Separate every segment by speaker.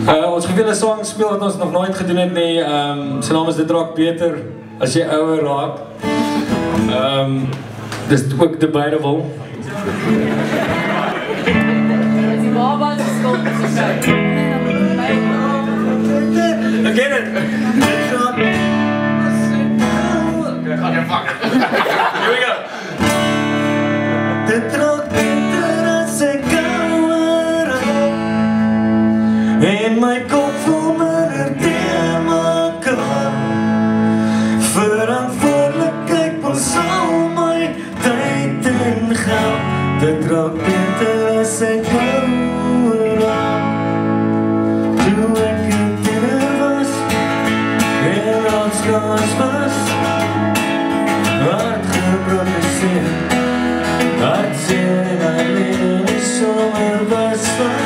Speaker 1: Ons gaan 'n song speel wat ons nog nooit gedoen het nie. Sy naam is Dit Raak Beter As Jy Ouer Raak. Dis ook debatable.
Speaker 2: Die baba se skuld is oké.
Speaker 1: Again it. Here we go.
Speaker 3: Dit raak beter as ek ouer raak en my kop voel minder teen mekaar. Verantwoordelikheid pas al my tyd en geld. Dit raak beter as ek ouer raak. Toe ek 'n tiener was en als gas was, hard geproduceerd, hartseer en alleen is sommer was van.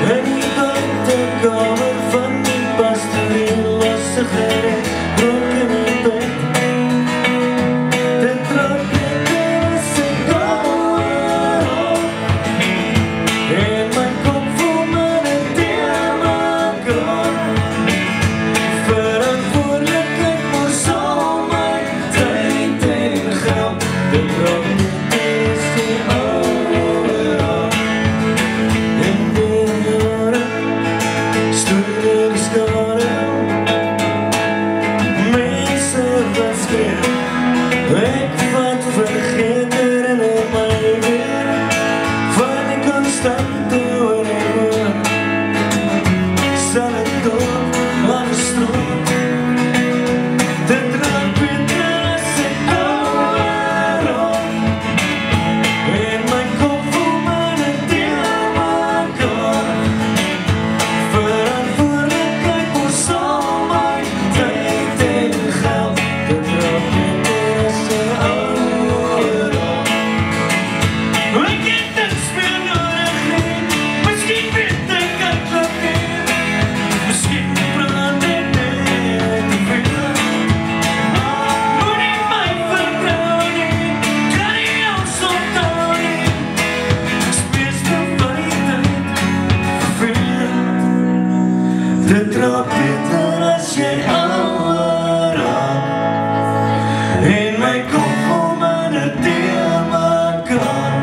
Speaker 3: In die buitenkamer van die pastorie losse gereed, rook in die bed. Dit raak beter as ek ouer raak en my kop voel minder teen mekaar. Verantwoordelikheid mos al my tyd en geld. Dit raak beter as jy ouer raak. En die jare stoei deur die skare, mense wat skreeu, ek wat vergeter en in my weer van die konstante oor en oor sal ek dood aan die stroom. Dit raak beter as ek ouer raak en my kop voel minder teen mekaar. Verantwoordelikheid mos al my tyd en geld. Dit raak beter as ek ouer raak. Ek het niks meer nodig nie, miskien weet ek uitlateer, miskien brand ek net te veel. Moet nie my vertrou nie, kan nie ons onthou nie, spees nou van die tyd vervelend. Dit raak beter as jy ouer raak en my kop voel minder teen mekaar.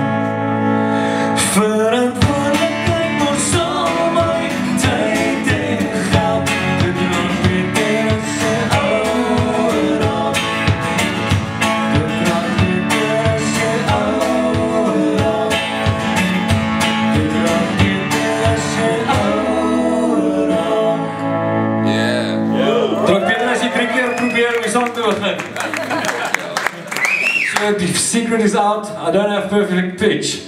Speaker 3: Verantwoordelikheid mos al my tyd en geld. Dit raak beter as jy ouer raak. Dit raak beter as jy ouer raak. Dit raak beter as jy ouer raak.
Speaker 1: Draak beter as jy 3 keer probeer om die song te begin. So the secret is out. I don't have perfect pitch.